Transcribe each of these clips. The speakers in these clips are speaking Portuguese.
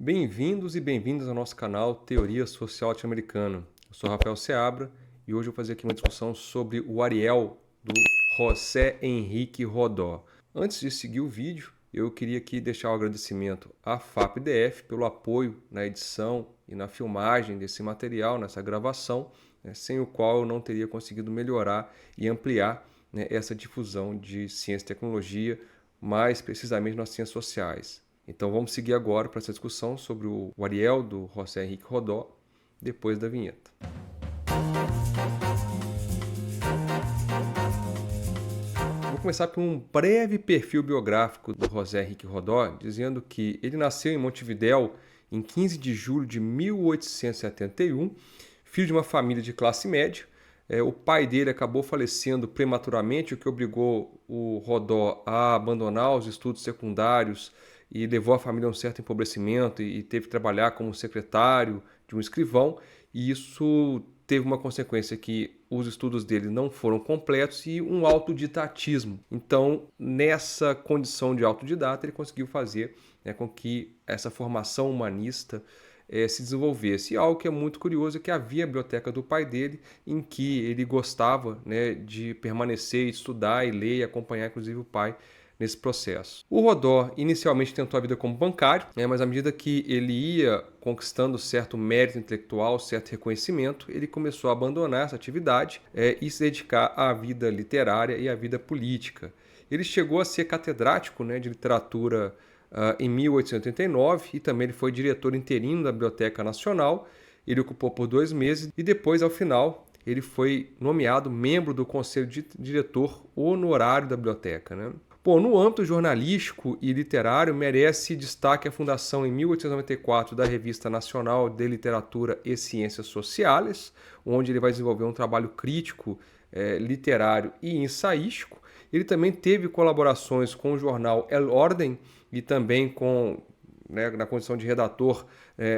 Bem-vindos e bem-vindas ao nosso canal Teoria Social Latino-Americana. Eu sou Rafael Seabra e hoje eu vou fazer aqui uma discussão sobre o Ariel do José Henrique Rodó. Antes de seguir o vídeo, eu queria aqui deixar um agradecimento à FAPDF pelo apoio na edição e na filmagem desse material, nessa gravação, sem o qual eu não teria conseguido melhorar e ampliar essa difusão de ciência e tecnologia, mais precisamente nas ciências sociais. Então vamos seguir agora para essa discussão sobre o Ariel do José Henrique Rodó, depois da vinheta. Vou começar por um breve perfil biográfico do José Henrique Rodó, dizendo que ele nasceu em Montevidéu em 15 de julho de 1871, filho de uma família de classe média. O pai dele acabou falecendo prematuramente, o que obrigou o Rodó a abandonar os estudos secundários e levou a família a um certo empobrecimento e teve que trabalhar como secretário de um escrivão, e isso teve uma consequência que os estudos dele não foram completos e um autodidatismo. Então, nessa condição de autodidata, ele conseguiu fazer com que essa formação humanista se desenvolvesse. E algo que é muito curioso é que havia a biblioteca do pai dele, em que ele gostava de permanecer, estudar e ler e acompanhar, inclusive, o pai nesse processo. O Rodó inicialmente tentou a vida como bancário, mas à medida que ele ia conquistando certo mérito intelectual, certo reconhecimento, ele começou a abandonar essa atividade e se dedicar à vida literária e à vida política. Ele chegou a ser catedrático de literatura em 1889 e também ele foi diretor interino da Biblioteca Nacional. Ele ocupou por 2 meses e depois, ao final, ele foi nomeado membro do Conselho de Diretor Honorário da Biblioteca. Bom, no âmbito jornalístico e literário, merece destaque a fundação em 1894 da Revista Nacional de Literatura e Ciências Sociais, onde ele vai desenvolver um trabalho crítico, literário e ensaístico. Ele também teve colaborações com o jornal El Orden e também na condição de redator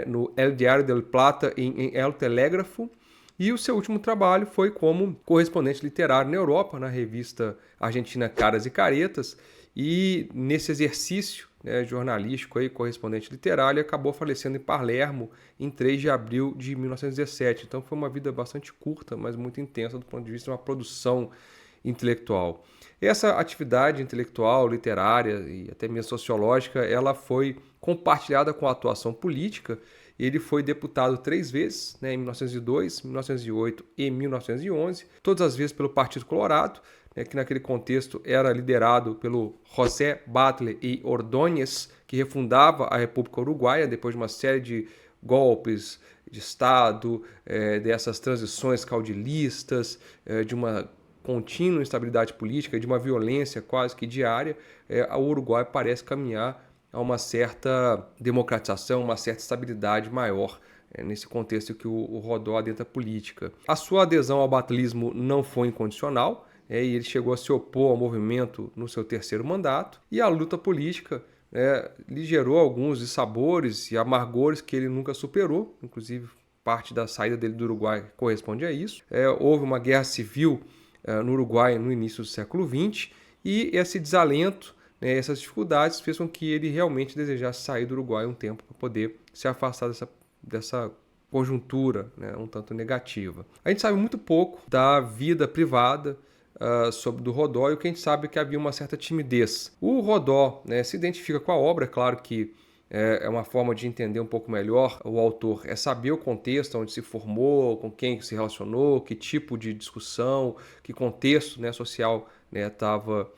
no El Diario del Plata e em El Telégrafo. E o seu último trabalho foi como correspondente literário na Europa, na revista argentina Caras e Caretas, e nesse exercício jornalístico, correspondente literário, ele acabou falecendo em Palermo em 3 de abril de 1917. Então foi uma vida bastante curta, mas muito intensa do ponto de vista de uma produção intelectual. Essa atividade intelectual, literária e até mesmo sociológica, ela foi compartilhada com a atuação política. Ele foi deputado 3 vezes, em 1902, 1908 e 1911, todas as vezes pelo Partido Colorado, que naquele contexto era liderado pelo José Batlle y Ordóñez, que refundava a República Uruguaia depois de uma série de golpes de Estado, dessas transições caudilistas, de uma contínua instabilidade política, de uma violência quase que diária. O Uruguai parece caminhar a uma certa democratização, uma certa estabilidade maior nesse contexto que o Rodó adentra a política. A sua adesão ao batlismo não foi incondicional, e ele chegou a se opor ao movimento no seu 3º mandato, e a luta política lhe gerou alguns dissabores e amargores que ele nunca superou, inclusive parte da saída dele do Uruguai corresponde a isso. Houve uma guerra civil no Uruguai no início do século XX, e esse desalento, essas dificuldades fez com que ele realmente desejasse sair do Uruguai um tempo para poder se afastar dessa conjuntura um tanto negativa. A gente sabe muito pouco da vida privada do Rodó, e o que a gente sabe é que havia uma certa timidez. O Rodó se identifica com a obra, é claro que é uma forma de entender um pouco melhor o autor, é saber o contexto onde se formou, com quem se relacionou, que tipo de discussão, que contexto social estava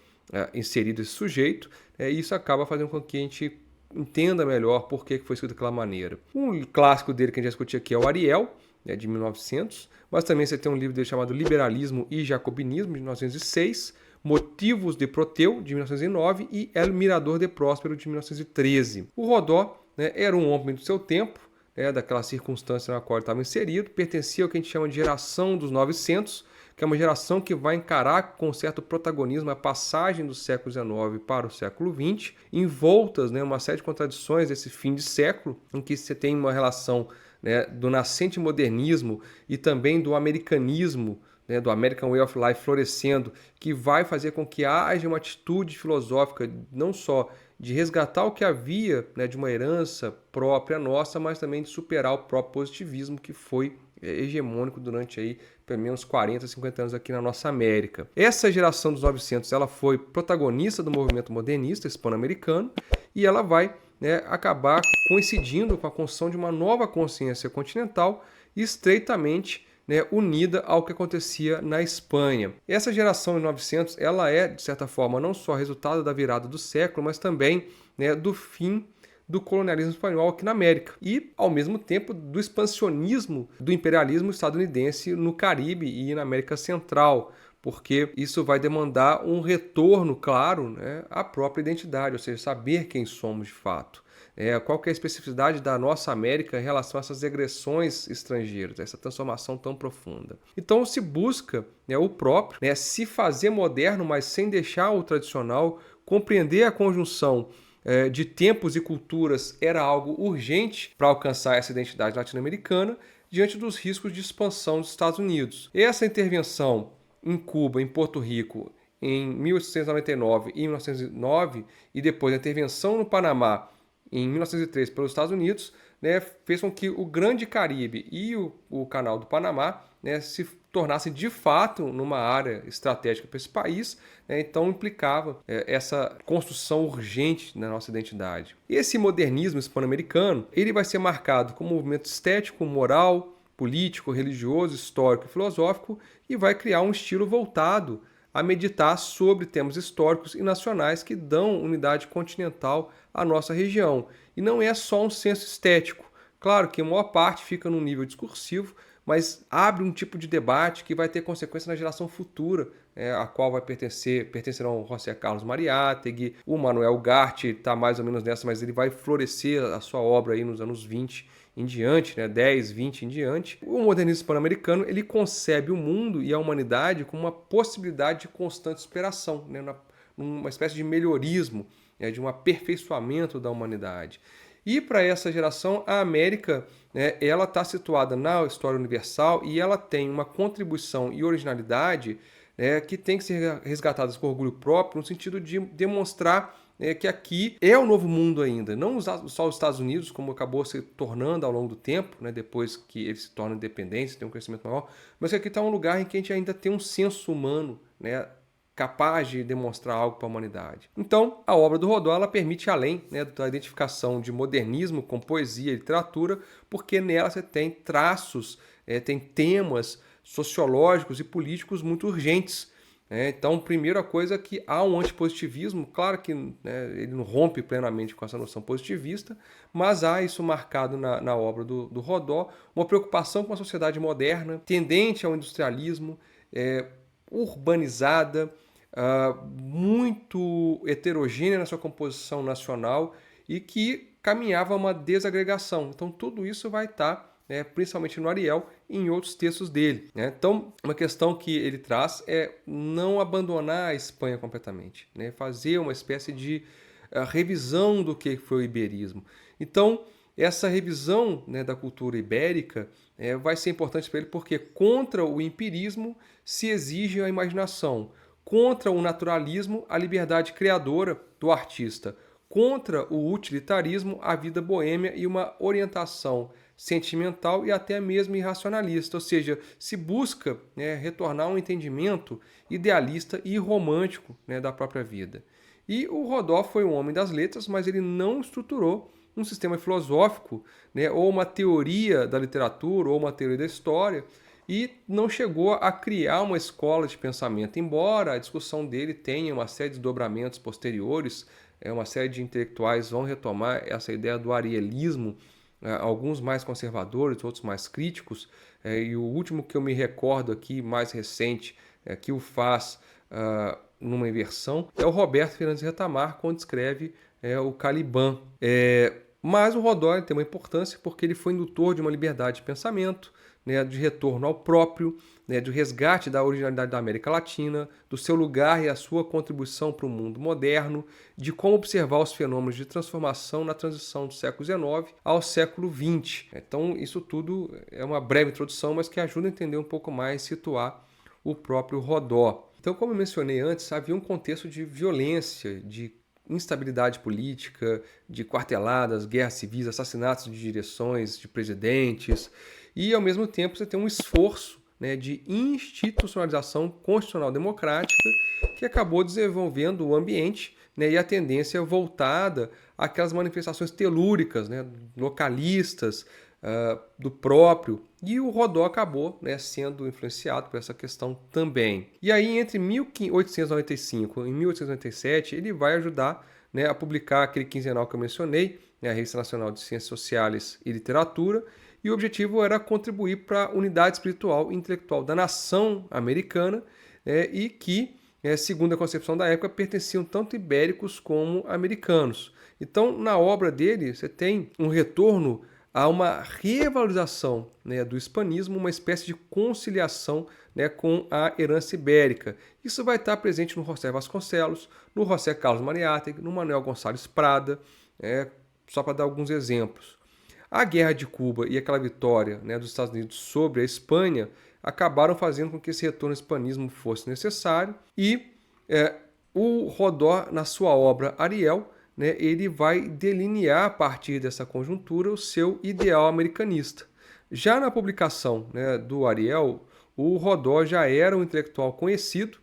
inserido esse sujeito, e isso acaba fazendo com que a gente entenda melhor por que foi escrito daquela maneira. Um clássico dele que a gente já discutiu aqui é o Ariel, de 1900, mas também você tem um livro dele chamado Liberalismo e Jacobinismo, de 1906, Motivos de Proteu, de 1909, e El Mirador de Próspero, de 1913. O Rodó era um homem do seu tempo, daquela circunstância na qual ele estava inserido, pertencia ao que a gente chama de geração dos 900, que é uma geração que vai encarar com certo protagonismo a passagem do século XIX para o século XX, envoltas uma série de contradições desse fim de século, em que você tem uma relação do nascente modernismo e também do americanismo, do American Way of Life florescendo, que vai fazer com que haja uma atitude filosófica não só de resgatar o que havia, né, de uma herança própria nossa, mas também de superar o próprio positivismo que foi hegemônico durante aí pelo menos 40, 50 anos aqui na nossa América. Essa geração dos 900 ela foi protagonista do movimento modernista hispano-americano e ela vai, né, acabar coincidindo com a construção de uma nova consciência continental estreitamente, né, unida ao que acontecia na Espanha. Essa geração de 900 ela é, de certa forma, não só resultado da virada do século, mas também, né, do fim do colonialismo espanhol aqui na América e, ao mesmo tempo, do expansionismo do imperialismo estadunidense no Caribe e na América Central, porque isso vai demandar um retorno, claro, né, à própria identidade, ou seja, saber quem somos de fato. Qual que é a especificidade da nossa América em relação a essas regressões estrangeiras, essa transformação tão profunda. Então se busca, né, o próprio, né, se fazer moderno, mas sem deixar o tradicional, compreender a conjunção de tempos e culturas era algo urgente para alcançar essa identidade latino-americana diante dos riscos de expansão dos Estados Unidos. Essa intervenção em Cuba, em Porto Rico, em 1899 e 1909, e depois a intervenção no Panamá em 1903 pelos Estados Unidos, né, fez com que o Grande Caribe e o Canal do Panamá, né, se tornassem de fato numa área estratégica para esse país, né, então implicava essa construção urgente na nossa identidade. Esse modernismo hispano-americano ele vai ser marcado como um movimento estético, moral, político, religioso, histórico e filosófico e vai criar um estilo voltado a meditar sobre temas históricos e nacionais que dão unidade continental à nossa região. E não é só um senso estético. Claro que a maior parte fica num nível discursivo, mas abre um tipo de debate que vai ter consequência na geração futura, a qual pertencerão o José Carlos Mariátegui, o Manuel Ugarte está mais ou menos nessa, mas ele vai florescer a sua obra aí nos anos 20 em diante, né, 10, 20 em diante. O modernismo hispano-americano ele concebe o mundo e a humanidade como uma possibilidade de constante superação, né, uma espécie de melhorismo, né, de um aperfeiçoamento da humanidade. E para essa geração, a América, né, ela está situada na história universal e ela tem uma contribuição e originalidade, né, que tem que ser resgatadas com orgulho próprio, no sentido de demonstrar que aqui é o novo mundo ainda, não só os Estados Unidos, como acabou se tornando ao longo do tempo, né, depois que eles se tornam independentes, tem um crescimento maior, mas que aqui está um lugar em que a gente ainda tem um senso humano, né, capaz de demonstrar algo para a humanidade. Então, a obra do Rodó ela permite além, né, da identificação de modernismo com poesia e literatura, porque nela você tem traços, tem temas sociológicos e políticos muito urgentes. Então, primeira coisa é que há um antipositivismo, claro que, né, ele não rompe plenamente com essa noção positivista, mas há isso marcado na obra do Rodó, uma preocupação com a sociedade moderna, tendente ao industrialismo, urbanizada, muito heterogênea na sua composição nacional e que caminhava a uma desagregação. Então tudo isso vai estar, principalmente no Ariel e em outros textos dele. Então uma questão que ele traz é não abandonar a Espanha completamente, fazer uma espécie de revisão do que foi o iberismo. Então essa revisão, da cultura ibérica vai ser importante para ele porque contra o empirismo se exige a imaginação, contra o naturalismo, a liberdade criadora do artista, contra o utilitarismo, a vida boêmia e uma orientação sentimental e até mesmo irracionalista, ou seja, se busca retornar a um entendimento idealista e romântico da própria vida. E o Rodó foi um homem das letras, mas ele não estruturou um sistema filosófico, ou uma teoria da literatura, ou uma teoria da história, e não chegou a criar uma escola de pensamento, embora a discussão dele tenha uma série de desdobramentos posteriores, uma série de intelectuais vão retomar essa ideia do arielismo, alguns mais conservadores, outros mais críticos, e o último que eu me recordo aqui, mais recente, que o faz numa inversão, é o Roberto Fernandes Retamar, quando escreve o Caliban. Mas o Rodó tem uma importância porque ele foi indutor de uma liberdade de pensamento, de retorno ao próprio, de resgate da originalidade da América Latina, do seu lugar e a sua contribuição para o mundo moderno, de como observar os fenômenos de transformação na transição do século XIX ao século XX. Então, isso tudo é uma breve introdução, mas que ajuda a entender um pouco mais, situar o próprio Rodó. Então, como eu mencionei antes, havia um contexto de violência, de instabilidade política, de quarteladas, guerras civis, assassinatos de direções, de presidentes, e ao mesmo tempo você tem um esforço, né, de institucionalização constitucional democrática que acabou desenvolvendo o ambiente, né, e a tendência voltada àquelas manifestações telúricas, né, localistas, do próprio, e o Rodó acabou, né, sendo influenciado por essa questão também. E aí, entre 1895 e 1897, ele vai ajudar, né, a publicar aquele quinzenal que eu mencionei, né, a Revista Nacional de Ciências Sociais e Literatura, e o objetivo era contribuir para a unidade espiritual e intelectual da nação americana, e que, segundo a concepção da época, pertenciam tanto ibéricos como americanos. Então, na obra dele, você tem um retorno a uma revalorização, né, do hispanismo, uma espécie de conciliação, né, com a herança ibérica. Isso vai estar presente no José Vasconcelos, no José Carlos Mariátegui, no Manuel Gonçalves Prada, só para dar alguns exemplos. A Guerra de Cuba e aquela vitória, né, dos Estados Unidos sobre a Espanha acabaram fazendo com que esse retorno ao hispanismo fosse necessário, e o Rodó, na sua obra Ariel, né, ele vai delinear a partir dessa conjuntura o seu ideal americanista. Já na publicação, né, do Ariel, o Rodó já era um intelectual conhecido,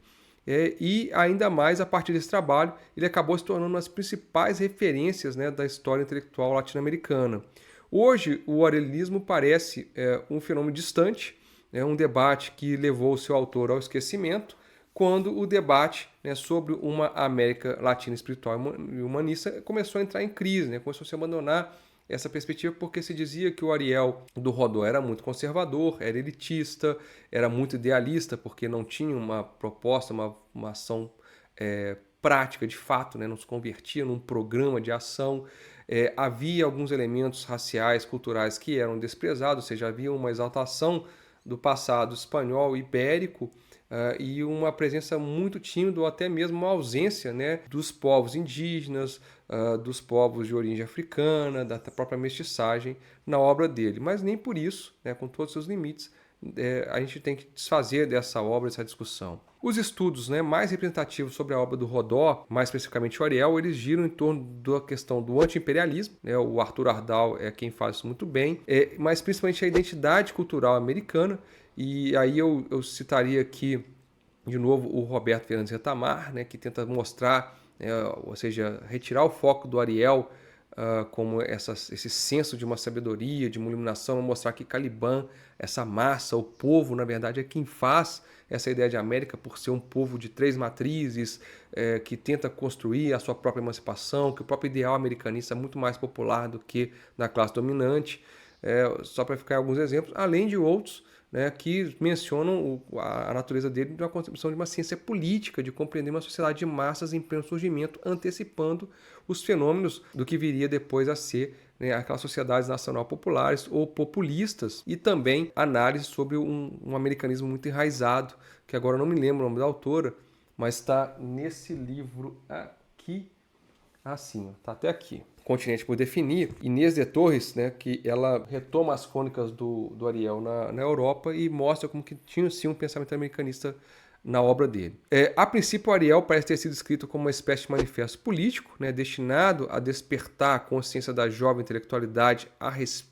e ainda mais a partir desse trabalho ele acabou se tornando uma das principais referências, né, da história intelectual latino-americana. Hoje o arielianismo parece um fenômeno distante, um debate que levou o seu autor ao esquecimento, quando o debate, né, sobre uma América Latina espiritual e humanista começou a entrar em crise, né, começou a se abandonar essa perspectiva, porque se dizia que o Ariel do Rodó era muito conservador, era elitista, era muito idealista, porque não tinha uma proposta, uma ação prática de fato, né, não se convertia num programa de ação. Havia alguns elementos raciais, culturais que eram desprezados, ou seja, havia uma exaltação do passado espanhol ibérico, e uma presença muito tímida ou até mesmo uma ausência, né, dos povos indígenas, dos povos de origem africana, da própria mestiçagem na obra dele. Mas nem por isso, né, com todos os seus limites, a gente tem que desfazer dessa obra, dessa discussão. Os estudos, né, mais representativos sobre a obra do Rodó, mais especificamente o Ariel, eles giram em torno da questão do anti-imperialismo, né, o Arthur Ardal é quem faz isso muito bem, mas principalmente a identidade cultural americana. E aí eu citaria aqui, de novo, o Roberto Fernandes Retamar, né, que tenta mostrar, ou seja, retirar o foco do Ariel como esse senso de uma sabedoria, de uma iluminação, mostrar que Caliban, essa massa, o povo, na verdade, é quem faz essa ideia de América por ser um povo de três matrizes, que tenta construir a sua própria emancipação, que o próprio ideal americanista é muito mais popular do que na classe dominante. Só para ficar alguns exemplos, além de outros, né, que mencionam a natureza dele de uma concepção de uma ciência política, de compreender uma sociedade de massas em pleno surgimento, antecipando os fenômenos do que viria depois a ser, né, aquelas sociedades nacional populares ou populistas, e também análise sobre um americanismo muito enraizado, que agora eu não me lembro o nome da autora, mas está nesse livro aqui, assim, está até aqui. Continente por Definir, Inês de Torres, né, que ela retoma as crônicas do Ariel na Europa e mostra como que tinha sim um pensamento americanista na obra dele. A princípio, o Ariel parece ter sido escrito como uma espécie de manifesto político, né, destinado a despertar a consciência da jovem intelectualidade a respeito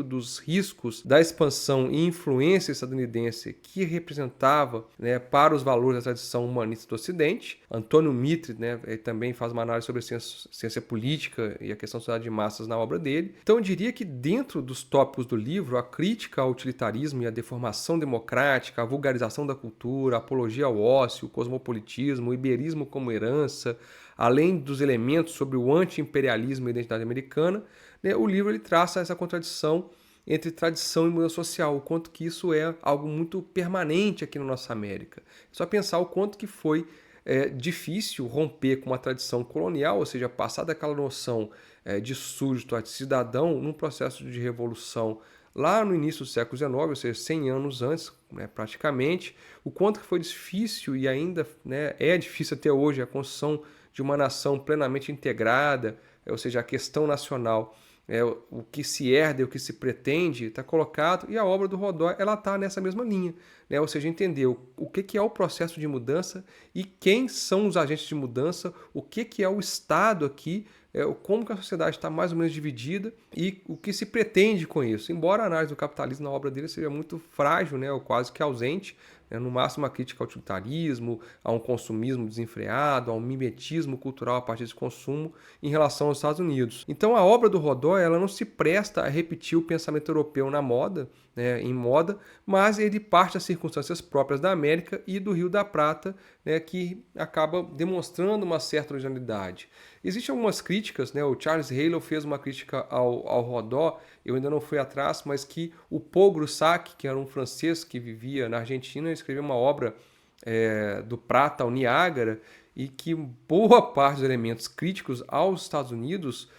dos riscos da expansão e influência estadunidense que representava, né, para os valores da tradição humanista do Ocidente. Antônio Mitre, né, também faz uma análise sobre a ciência política e a questão da sociedade de massas na obra dele. Então eu diria que dentro dos tópicos do livro, a crítica ao utilitarismo e à deformação democrática, a vulgarização da cultura, a apologia ao ócio, o cosmopolitismo, o iberismo como herança, além dos elementos sobre o anti-imperialismo e a identidade americana, né, o livro ele traça essa contradição entre tradição e mudança social, o quanto que isso é algo muito permanente aqui na nossa América. É só pensar o quanto que foi difícil romper com uma tradição colonial, ou seja, passar daquela noção de súdito a de cidadão num processo de revolução lá no início do século XIX, ou seja, 100 anos antes, né, praticamente, o quanto que foi difícil e ainda, né, é difícil até hoje a construção de uma nação plenamente integrada, ou seja, a questão nacional o que se herda, o que se pretende, está colocado, e a obra do Rodó ela está nessa mesma linha, né? Ou seja, entender o que é o processo de mudança e quem são os agentes de mudança, o que é o Estado aqui, como que a sociedade está mais ou menos dividida e o que se pretende com isso. Embora a análise do capitalismo na obra dele seja muito frágil, né, ou quase que ausente, no máximo uma crítica ao utilitarismo, a um consumismo desenfreado, a um mimetismo cultural a partir desse consumo em relação aos Estados Unidos. Então a obra do Rodó ela não se presta a repetir o pensamento europeu na moda, né, em moda, mas ele parte das circunstâncias próprias da América e do Rio da Prata, né, que acaba demonstrando uma certa originalidade. Existem algumas críticas, né? O Charles Halo fez uma crítica ao Rodó, eu ainda não fui atrás, mas que o Paul Groussac, que era um francês que vivia na Argentina, escreveu uma obra do Prata ao Niágara, e que boa parte dos elementos críticos aos Estados Unidos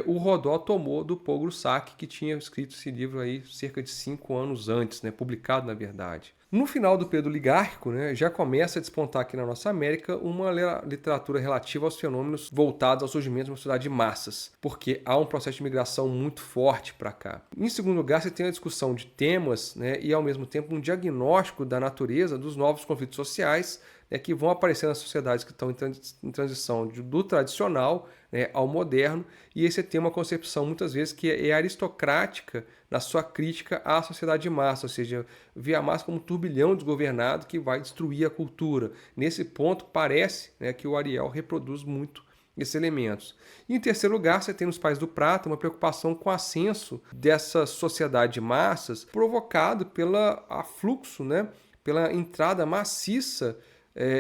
o Rodó tomou do Paul Groussac, que tinha escrito esse livro aí cerca de 5 anos antes, né, publicado na verdade. No final do período oligárquico, né, já começa a despontar aqui na nossa América uma literatura relativa aos fenômenos voltados ao surgimento de uma sociedade de massas, porque há um processo de migração muito forte para cá. Em segundo lugar, você tem a discussão de temas, né, e ao mesmo tempo um diagnóstico da natureza dos novos conflitos sociais, que vão aparecer nas sociedades que estão em transição do tradicional, né, ao moderno, e esse tem uma concepção muitas vezes que é aristocrática na sua crítica à sociedade de massa, ou seja, vê a massa como um turbilhão desgovernado que vai destruir a cultura. Nesse ponto, parece, né, que o Ariel reproduz muito esses elementos. E em terceiro lugar, você tem nos Pais do Prata uma preocupação com o ascenso dessa sociedade de massas provocado pelo afluxo, né, pela entrada maciça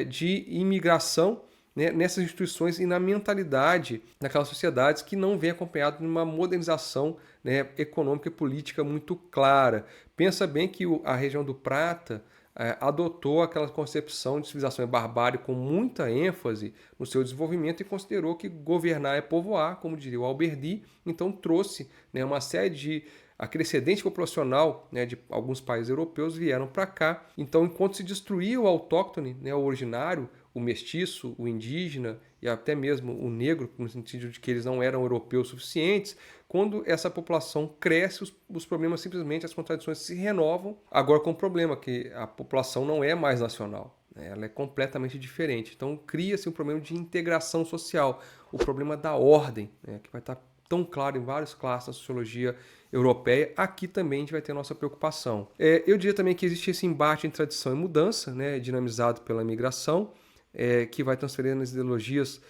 de imigração, né, nessas instituições e na mentalidade daquelas sociedades que não vem acompanhado de uma modernização, né, econômica e política muito clara. Pensa bem que a região do Prata adotou aquela concepção de civilização e barbárie com muita ênfase no seu desenvolvimento e considerou que governar é povoar, como diria o Alberdi, então trouxe, né, uma série de aquele excedente populacional, né, de alguns países europeus vieram para cá. Então, enquanto se destruía o autóctone, né, o originário, o mestiço, o indígena e até mesmo o negro, no sentido de que eles não eram europeus suficientes, quando essa população cresce, os problemas simplesmente, as contradições se renovam, agora com o problema que a população não é mais nacional, né, ela é completamente diferente. Então, cria-se um problema de integração social, o problema da ordem, né, que vai estar tão claro em várias classes da sociologia europeia. Aqui também a gente vai ter a nossa preocupação. Eu diria também que existe esse embate entre tradição e mudança, né, dinamizado pela migração, que vai transferindo as ideologias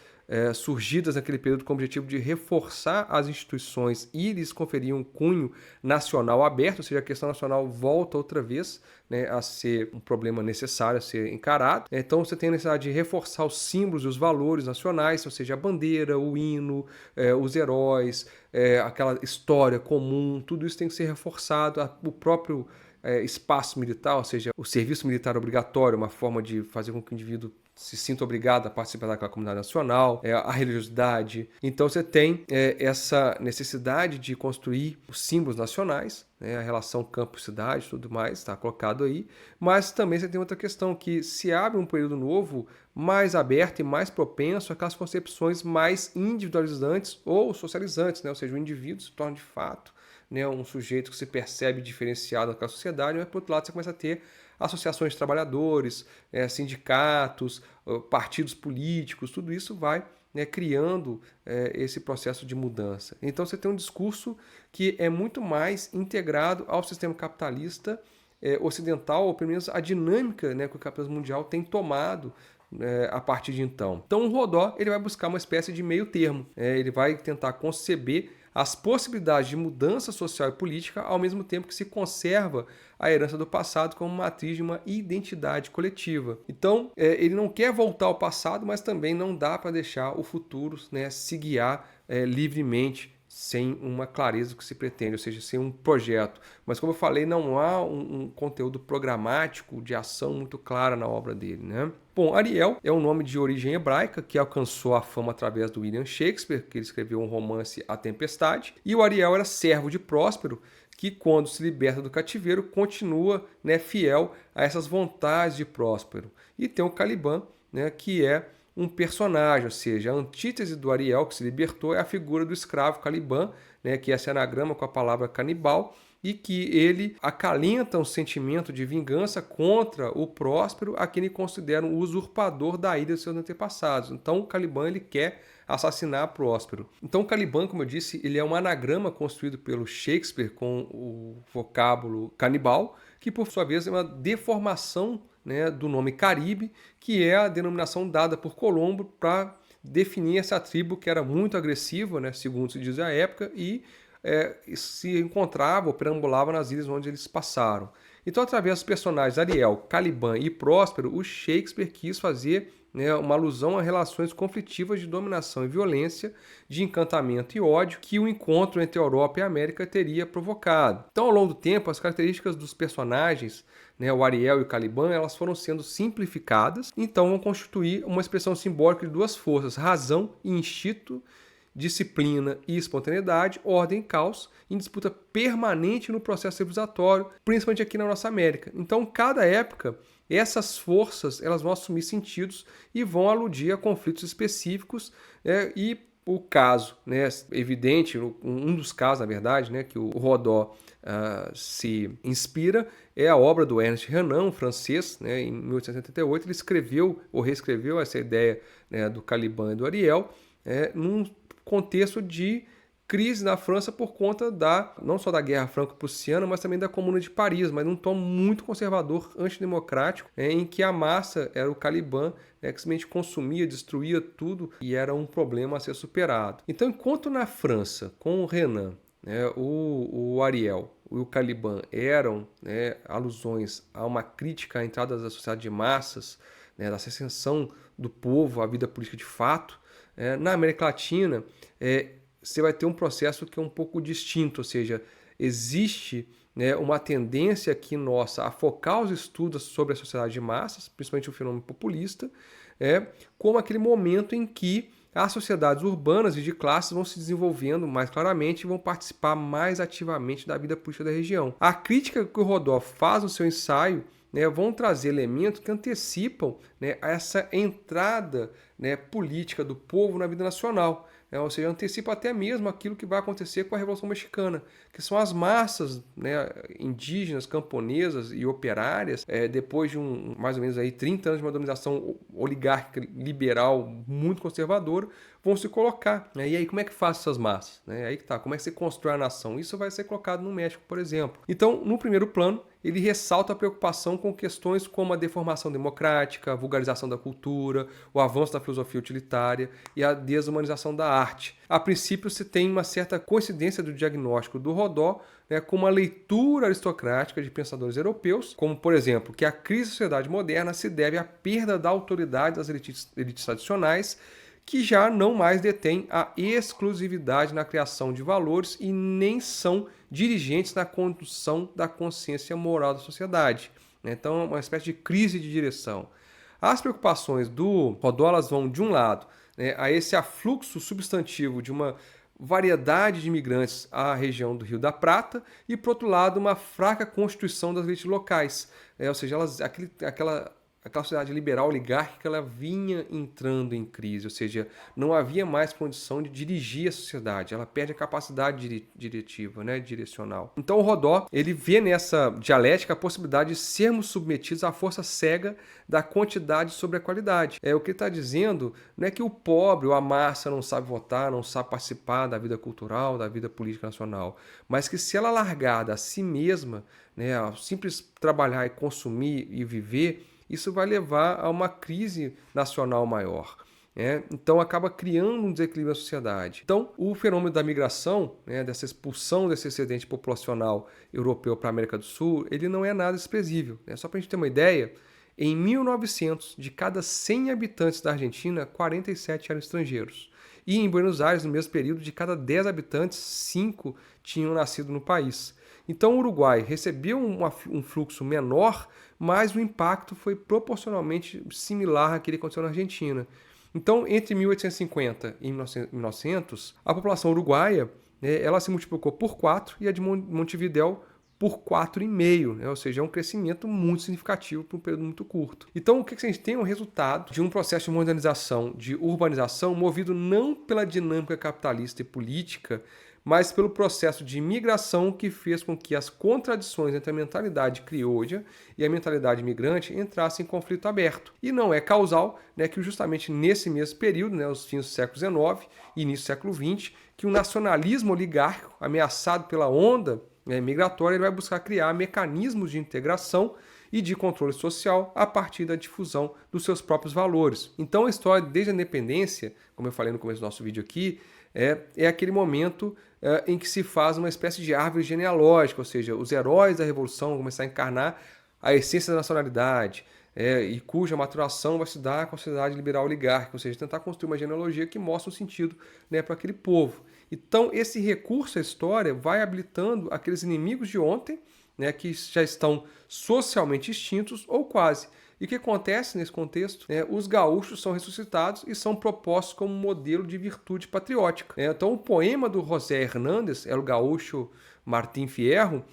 surgidas naquele período com o objetivo de reforçar as instituições e lhes conferir um cunho nacional aberto, ou seja, a questão nacional volta outra vez, né, a ser um problema necessário a ser encarado. Então você tem a necessidade de reforçar os símbolos e os valores nacionais, ou seja, a bandeira, o hino, os heróis, aquela história comum, tudo isso tem que ser reforçado. O próprio espaço militar, ou seja, o serviço militar obrigatório, uma forma de fazer com que o indivíduo se sinta obrigado a participar daquela comunidade nacional, a religiosidade. Então você tem essa necessidade de construir os símbolos nacionais, né, a relação campo-cidade, tudo mais, está colocado aí, mas também você tem outra questão, que se abre um período novo mais aberto e mais propenso àquelas concepções mais individualizantes ou socializantes, né, ou seja, o indivíduo se torna de fato, né, um sujeito que se percebe diferenciado daquela sociedade, mas por outro lado você começa a ter associações de trabalhadores, sindicatos, partidos políticos, tudo isso vai, né, criando esse processo de mudança. Então você tem um discurso que é muito mais integrado ao sistema capitalista ocidental, ou pelo menos a dinâmica, né, que o capitalismo mundial tem tomado a partir de então. Então o Rodó ele vai buscar uma espécie de meio termo, ele vai tentar conceber as possibilidades de mudança social e política, ao mesmo tempo que se conserva a herança do passado como matriz de uma identidade coletiva. Então, ele não quer voltar ao passado, mas também não dá para deixar o futuro, né, se guiar livremente, sem uma clareza do que se pretende, ou seja, sem um projeto. Mas, como eu falei, não há um conteúdo programático de ação muito clara na obra dele, né? Bom, Ariel é um nome de origem hebraica que alcançou a fama através do William Shakespeare, que ele escreveu um romance A Tempestade, e o Ariel era servo de Próspero, que quando se liberta do cativeiro continua, né, fiel a essas vontades de Próspero. E tem o Caliban, né, que é um personagem, ou seja, a antítese do Ariel que se libertou é a figura do escravo Caliban, né, que esse anagrama com a palavra canibal, e que ele acalenta um sentimento de vingança contra o Próspero, a quem ele considera um usurpador da ilha de seus antepassados. Então o Caliban ele quer assassinar Próspero. Então o Caliban, como eu disse, ele é um anagrama construído pelo Shakespeare com o vocábulo canibal, que por sua vez é uma deformação, né, do nome Caribe, que é a denominação dada por Colombo para definir essa tribo que era muito agressiva, né, segundo se diz a época, e se encontrava ou perambulava nas ilhas onde eles passaram. Então, através dos personagens Ariel, Caliban e Próspero, o Shakespeare quis fazer, né, uma alusão a relações conflitivas de dominação e violência, de encantamento e ódio que o encontro entre a Europa e a América teria provocado. Então, ao longo do tempo, as características dos personagens, né, o Ariel e o Caliban, elas foram sendo simplificadas, então vão constituir uma expressão simbólica de duas forças, razão e instinto, disciplina e espontaneidade, ordem e caos, em disputa permanente no processo civilizatório, principalmente aqui na nossa América. Então, cada época, essas forças elas vão assumir sentidos e vão aludir a conflitos específicos, e o caso, né, evidente, um dos casos, na verdade, né, que o Rodó se inspira é a obra do Ernest Renan, um francês, né, em 1878. Ele escreveu ou reescreveu essa ideia, né, do Caliban e do Ariel, num contexto de crise na França por conta não só da Guerra Franco-Prussiana, mas também da Comuna de Paris, mas num tom muito conservador, antidemocrático, em que a massa era o Caliban, que simplesmente consumia, destruía tudo e era um problema a ser superado. Então, enquanto na França, com o Renan, o Ariel e o Caliban eram, alusões a uma crítica à entrada da sociedade de massas, da ascensão do povo à vida política de fato, na América Latina, você vai ter um processo que é um pouco distinto, ou seja, existe, uma tendência aqui nossa a focar os estudos sobre a sociedade de massas, principalmente o fenômeno populista, como aquele momento em que as sociedades urbanas e de classes vão se desenvolvendo mais claramente e vão participar mais ativamente da vida política da região. A crítica que o Rodolfo faz no seu ensaio vão trazer elementos que antecipam, essa entrada, política do povo na vida nacional. Ou seja, antecipa até mesmo aquilo que vai acontecer com a Revolução Mexicana, que são as massas, indígenas, camponesas e operárias, depois de mais ou menos 30 anos de uma dominação oligárquica liberal muito conservadora, vão se colocar. E aí, como é que faz essas massas? Aí que tá, como é que você constrói a nação? Isso vai ser colocado no México, por exemplo. Então, no primeiro plano, ele ressalta a preocupação com questões como a deformação democrática, a vulgarização da cultura, o avanço da filosofia utilitária e a desumanização da arte. A princípio, se tem uma certa coincidência do diagnóstico do Rodó, com uma leitura aristocrática de pensadores europeus, como, por exemplo, que a crise da sociedade moderna se deve à perda da autoridade das elites tradicionais, que já não mais detêm a exclusividade na criação de valores e nem são dirigentes na condução da consciência moral da sociedade. Então, é uma espécie de crise de direção. As preocupações do Rodó elas vão, de um lado, a esse afluxo substantivo de uma variedade de imigrantes à região do Rio da Prata e, por outro lado, uma fraca constituição das elites locais. Ou seja, aquela sociedade liberal oligárquica ela vinha entrando em crise, ou seja, não havia mais condição de dirigir a sociedade, ela perde a capacidade diretiva, direcional. Então o Rodó ele vê nessa dialética a possibilidade de sermos submetidos à força cega da quantidade sobre a qualidade. O que ele está dizendo não é que o pobre ou a massa não sabe votar, não sabe participar da vida cultural, da vida política nacional, mas que se ela largada a si mesma, ao simples trabalhar e consumir e viver, isso vai levar a uma crise nacional maior. Então acaba criando um desequilíbrio na sociedade. Então o fenômeno da migração, dessa expulsão desse excedente populacional europeu para a América do Sul, ele não é nada desprezível. Só para a gente ter uma ideia, em 1900, de cada 100 habitantes da Argentina, 47 eram estrangeiros. E em Buenos Aires, no mesmo período, de cada 10 habitantes, 5 tinham nascido no país. Então o Uruguai recebeu um fluxo menor, mas o impacto foi proporcionalmente similar àquele que aconteceu na Argentina. Então, entre 1850 e 1900, a população uruguaia ela se multiplicou por 4 e a de Montevidéu por 4,5, ou seja, é um crescimento muito significativo por um período muito curto. Então, o que a gente tem é um resultado de um processo de modernização, de urbanização, movido não pela dinâmica capitalista e política, mas pelo processo de imigração que fez com que as contradições entre a mentalidade crioula e a mentalidade imigrante entrassem em conflito aberto. E não é causal, né, que justamente nesse mesmo período, né, os fins do século XIX e início do século XX, que o nacionalismo oligárquico, ameaçado pela onda, né, migratória, ele vai buscar criar mecanismos de integração e de controle social a partir da difusão dos seus próprios valores. Então a história desde a independência, como eu falei no começo do nosso vídeo aqui, é aquele momento em que se faz uma espécie de árvore genealógica, ou seja, os heróis da Revolução vão começar a encarnar a essência da nacionalidade, e cuja maturação vai se dar com a sociedade liberal oligárquica, ou seja, tentar construir uma genealogia que mostre um sentido, né, para aquele povo. Então, esse recurso à história vai habilitando aqueles inimigos de ontem, né, que já estão socialmente extintos ou quase. E o que acontece nesse contexto? Os gaúchos são ressuscitados e são propostos como modelo de virtude patriótica. Então, o poema do José Hernández, o gaúcho Martim Fierro,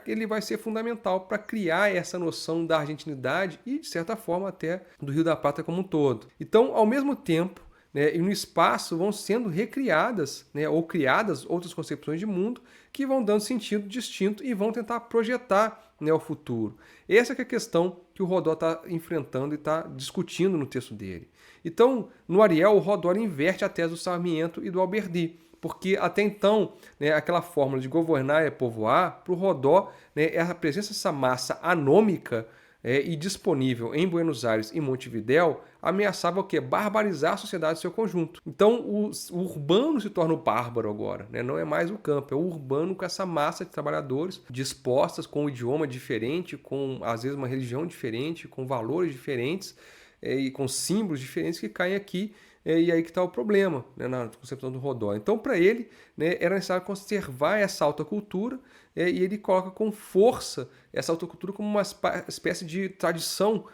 ele vai ser fundamental para criar essa noção da argentinidade e, de certa forma, até do Rio da Prata como um todo. Então, ao mesmo tempo, e no espaço vão sendo recriadas, ou criadas outras concepções de mundo que vão dando sentido distinto e vão tentar projetar, o futuro. Essa que é a questão que o Rodó está enfrentando e está discutindo no texto dele. Então, no Ariel, o Rodó inverte a tese do Sarmiento e do Alberdi, porque até então, aquela fórmula de governar é povoar, para o Rodó, a presença dessa massa anômica e disponível em Buenos Aires e Montevidéu ameaçava o quê? Barbarizar a sociedade em seu conjunto. Então o urbano se torna o bárbaro agora, não é mais o campo, é o urbano com essa massa de trabalhadores dispostas com um idioma diferente, com às vezes uma religião diferente, com valores diferentes e com símbolos diferentes que caem aqui. E aí que está o problema, na concepção do Rodó. Então, para ele, era necessário conservar essa alta cultura, e ele coloca com força essa alta cultura como uma espécie de tradição,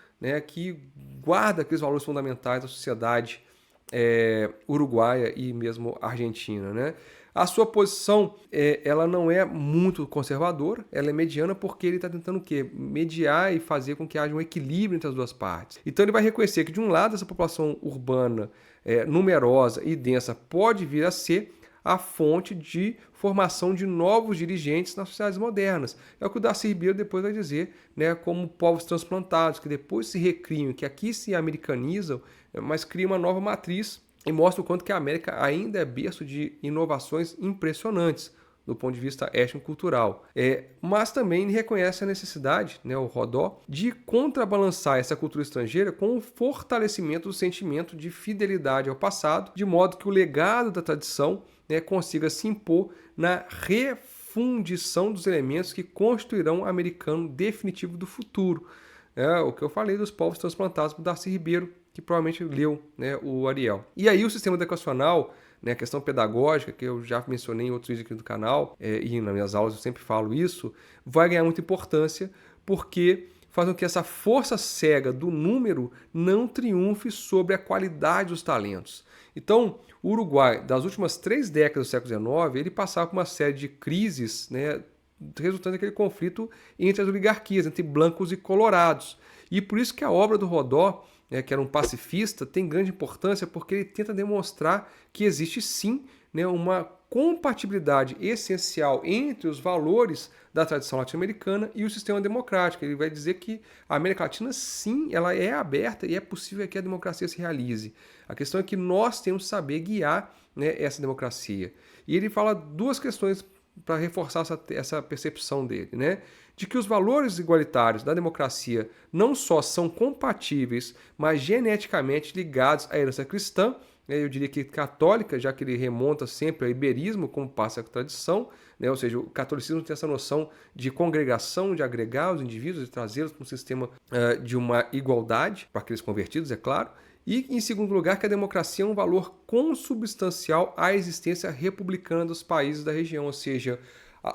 que guarda aqueles valores fundamentais da sociedade uruguaia e mesmo argentina. A sua posição ela não é muito conservadora, ela é mediana porque ele está tentando o quê? Mediar e fazer com que haja um equilíbrio entre as duas partes. Então ele vai reconhecer que, de um lado, essa população urbana numerosa e densa pode vir a ser a fonte de formação de novos dirigentes nas sociedades modernas. É o que o Darcy Ribeiro depois vai dizer, como povos transplantados, que depois se recriam, que aqui se americanizam, mas criam uma nova matriz e mostra o quanto que a América ainda é berço de inovações impressionantes do ponto de vista étnico-cultural. Mas também ele reconhece a necessidade, o Rodó, de contrabalançar essa cultura estrangeira com o fortalecimento do sentimento de fidelidade ao passado, de modo que o legado da tradição consiga se impor na refundição dos elementos que constituirão o americano definitivo do futuro. O que eu falei dos povos transplantados por Darcy Ribeiro, que provavelmente leu o Ariel. E aí o sistema educacional, a questão pedagógica, que eu já mencionei em outros vídeos aqui do canal, e nas minhas aulas eu sempre falo isso, vai ganhar muita importância porque faz com que essa força cega do número não triunfe sobre a qualidade dos talentos. Então, o Uruguai, das últimas 3 décadas do século XIX, ele passava por uma série de crises, resultando daquele conflito entre as oligarquias, entre brancos e colorados. E por isso que a obra do Rodó, que era um pacifista, tem grande importância porque ele tenta demonstrar que existe sim uma compatibilidade essencial entre os valores da tradição latino-americana e o sistema democrático. Ele vai dizer que a América Latina, sim, ela é aberta e é possível que a democracia se realize. A questão é que nós temos que saber guiar essa democracia. E ele fala 2 questões para reforçar essa percepção dele, de que os valores igualitários da democracia não só são compatíveis, mas geneticamente ligados à herança cristã, eu diria que católica, já que ele remonta sempre ao iberismo como passa a tradição, ou seja, o catolicismo tem essa noção de congregação, de agregar os indivíduos e trazê-los para um sistema de uma igualdade, para aqueles convertidos, é claro. E, em segundo lugar, que a democracia é um valor consubstancial à existência republicana dos países da região, ou seja,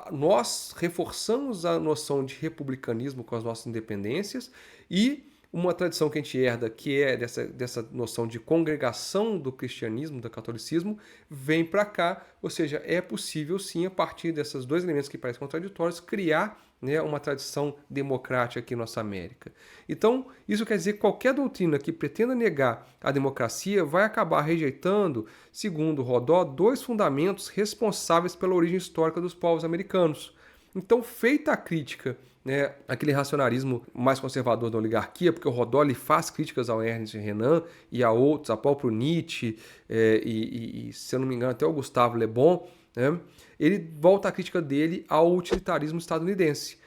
nós reforçamos a noção de republicanismo com as nossas independências e uma tradição que a gente herda, que é dessa noção de congregação do cristianismo, do catolicismo, vem para cá, ou seja, é possível sim, a partir desses dois elementos que parecem contraditórios, criar, né, uma tradição democrática aqui na nossa América. Então, isso quer dizer que qualquer doutrina que pretenda negar a democracia vai acabar rejeitando, segundo Rodó, dois fundamentos responsáveis pela origem histórica dos povos americanos. Então, feita a crítica, né, aquele racionalismo mais conservador da oligarquia, porque o Rodó faz críticas ao Ernest Renan e a outros, a próprio Nietzsche, e, se eu não me engano, até o Gustavo Le Bon, né, ele volta a crítica dele ao utilitarismo estadunidense,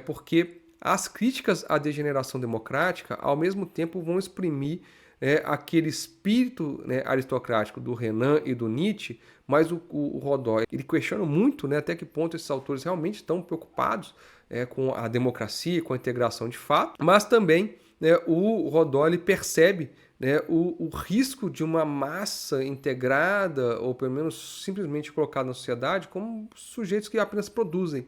porque as críticas à degeneração democrática, ao mesmo tempo, vão exprimir aquele espírito, né, aristocrático do Renan e do Nietzsche, mas o Rodó, ele questiona muito, né, até que ponto esses autores realmente estão preocupados com a democracia, com a integração de fato, mas também, né, o Rodó percebe, né, o risco de uma massa integrada, ou pelo menos simplesmente colocada na sociedade, como sujeitos que apenas produzem,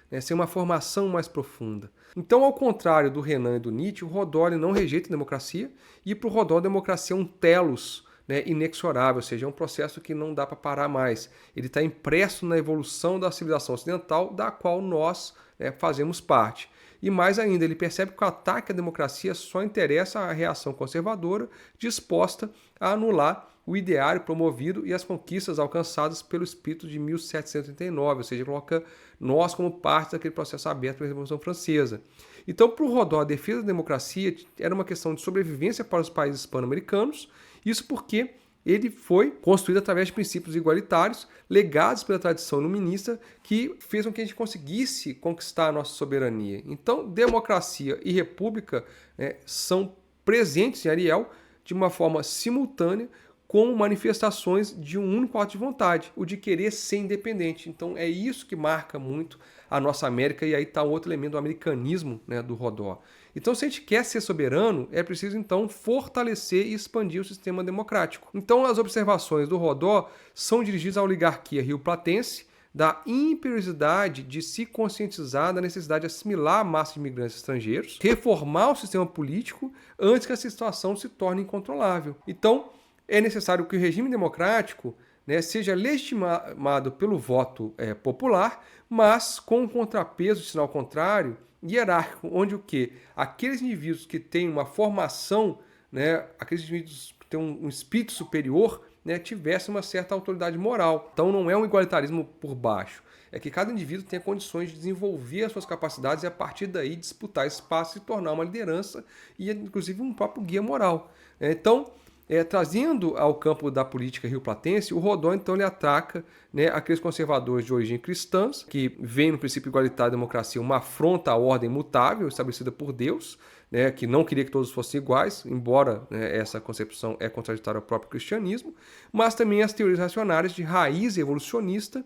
né, sem uma formação mais profunda. Então, ao contrário do Renan e do Nietzsche, o Rodó não rejeita a democracia, e para o Rodó a democracia é um telos, né, inexorável, ou seja, é um processo que não dá para parar mais. Ele está impresso na evolução da civilização ocidental, da qual nós, né, fazemos parte. E mais ainda, ele percebe que o ataque à democracia só interessa a reação conservadora disposta a anular o ideário promovido e as conquistas alcançadas pelo espírito de 1789, ou seja, coloca nós como parte daquele processo aberto pela Revolução Francesa. Então, para o Rodó, a defesa da democracia era uma questão de sobrevivência para os países hispano-americanos, isso porque ele foi construído através de princípios igualitários, legados pela tradição iluminista, que fez com que a gente conseguisse conquistar a nossa soberania. Então, democracia e república, né, são presentes em Ariel de uma forma simultânea, como manifestações de um único ato de vontade, o de querer ser independente. Então é isso que marca muito a nossa América, e aí está outro elemento do americanismo, né, do Rodó. Então, se a gente quer ser soberano, é preciso então fortalecer e expandir o sistema democrático. Então, as observações do Rodó são dirigidas à oligarquia rioplatense, da imperiosidade de se conscientizar da necessidade de assimilar a massa de imigrantes estrangeiros, reformar o sistema político antes que a situação se torne incontrolável. Então, é necessário que o regime democrático, né, seja legitimado pelo voto popular, mas com um contrapeso de sinal contrário, hierárquico, onde o quê? Aqueles indivíduos que têm uma formação, né, aqueles indivíduos que têm um espírito superior, né, tivessem uma certa autoridade moral. Então não é um igualitarismo por baixo, é que cada indivíduo tenha condições de desenvolver as suas capacidades e a partir daí disputar espaço e tornar uma liderança e inclusive um próprio guia moral. Então, trazendo ao campo da política rioplatense, o Rodó então ele ataca, né, aqueles conservadores de origem cristã, que veem no princípio igualitário da democracia uma afronta à ordem mutável estabelecida por Deus, né, que não queria que todos fossem iguais, embora, né, essa concepção é contraditória ao próprio cristianismo, mas também as teorias racionárias de raiz evolucionista,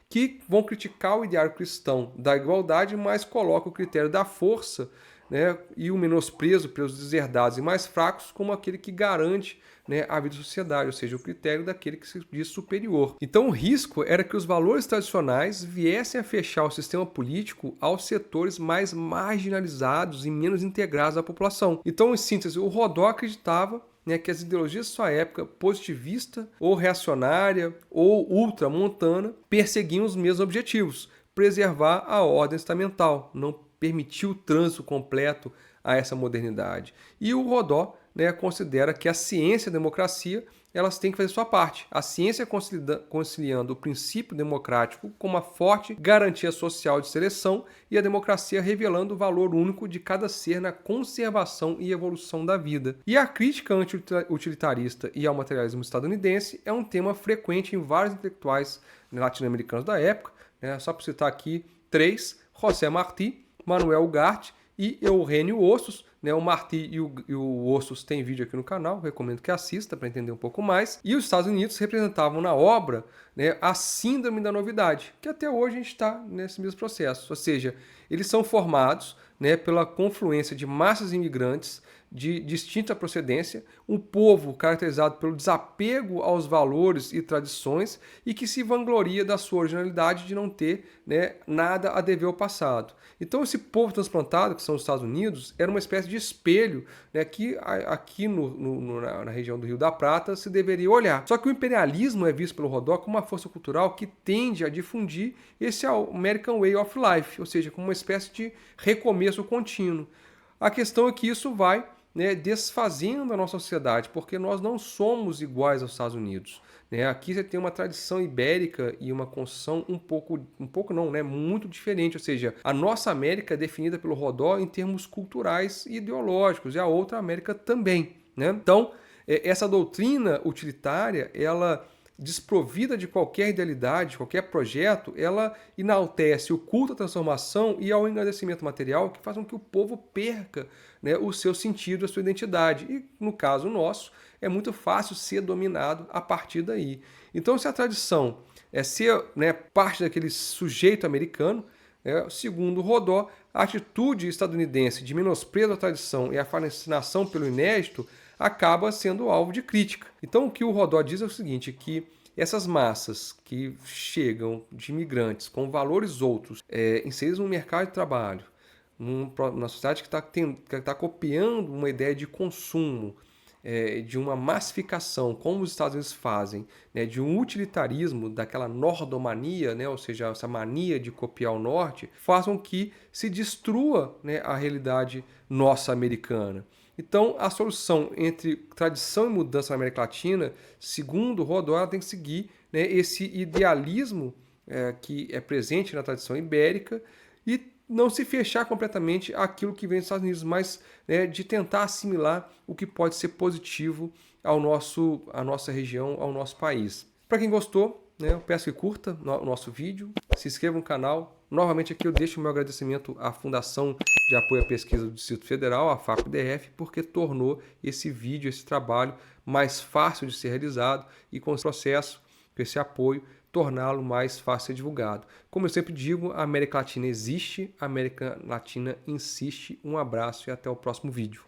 que vão criticar o ideário cristão da igualdade, mas colocam o critério da força, né, e o menosprezo pelos deserdados e mais fracos como aquele que garante, né, a vida da sociedade, ou seja, o critério daquele que se diz superior. Então o risco era que os valores tradicionais viessem a fechar o sistema político aos setores mais marginalizados e menos integrados à população. Então, em síntese, o Rodó acreditava, né, que as ideologias de sua época, positivista ou reacionária ou ultramontana, perseguiam os mesmos objetivos: preservar a ordem estamental, não permitir o trânsito completo a essa modernidade. E o Rodó, né, considera que a ciência e a democracia elas têm que fazer sua parte. A ciência conciliando o princípio democrático com uma forte garantia social de seleção e a democracia revelando o valor único de cada ser na conservação e evolução da vida. E a crítica anti-utilitarista e ao materialismo estadunidense é um tema frequente em vários intelectuais latino-americanos da época, né? Só para citar aqui 3, José Martí, Manuel Ugarte e Eugênio Ossos, né? O Martí e o Ossos tem vídeo aqui no canal, recomendo que assista para entender um pouco mais. E os Estados Unidos representavam na obra, né, a síndrome da novidade, que até hoje a gente está nesse mesmo processo. Ou seja, eles são formados, né, pela confluência de massas imigrantes de distinta procedência, um povo caracterizado pelo desapego aos valores e tradições e que se vangloria da sua originalidade de não ter, né, nada a dever ao passado. Então esse povo transplantado, que são os Estados Unidos, era uma espécie de espelho, né, que aqui na região do Rio da Prata se deveria olhar. Só que o imperialismo é visto pelo Rodó como uma força cultural que tende a difundir esse American Way of Life, ou seja, como uma espécie de recomeço contínuo. A questão é que isso vai, né, desfazendo a nossa sociedade, porque nós não somos iguais aos Estados Unidos. Né? Aqui você tem uma tradição ibérica e uma construção um pouco não, né, muito diferente. Ou seja, a nossa América é definida pelo Rodó em termos culturais e ideológicos, e a outra América também. Né? Então, essa doutrina utilitária, ela desprovida de qualquer idealidade, qualquer projeto, ela enaltece o culto à transformação e ao engrandecimento material, que faz com que o povo perca, né, o seu sentido, a sua identidade. E, no caso nosso, é muito fácil ser dominado a partir daí. Então, se a tradição é ser, né, parte daquele sujeito americano, segundo Rodó, a atitude estadunidense de menosprezo à tradição e a fascinação pelo inédito acaba sendo alvo de crítica. Então o que o Rodó diz é o seguinte, que essas massas que chegam de imigrantes com valores outros, inseridos no mercado de trabalho, na sociedade que está copiando uma ideia de consumo, de uma massificação, como os Estados Unidos fazem, né, de um utilitarismo, daquela nordomania, né, ou seja, essa mania de copiar o norte, façam que se destrua, né, a realidade nossa americana. Então, a solução entre tradição e mudança na América Latina, segundo Rodó, ela tem que seguir, né, esse idealismo que é presente na tradição ibérica e não se fechar completamente àquilo que vem dos Estados Unidos, mas, né, de tentar assimilar o que pode ser positivo à nossa região, ao nosso país. Para quem gostou, né, eu peço que curta o nosso vídeo, se inscreva no canal. Novamente aqui eu deixo o meu agradecimento à Fundação de Apoio à Pesquisa do Distrito Federal, a FAPDF, porque tornou esse vídeo, esse trabalho mais fácil de ser realizado e com esse processo, com esse apoio, torná-lo mais fácil de ser divulgado. Como eu sempre digo, a América Latina existe, a América Latina insiste. Um abraço e até o próximo vídeo.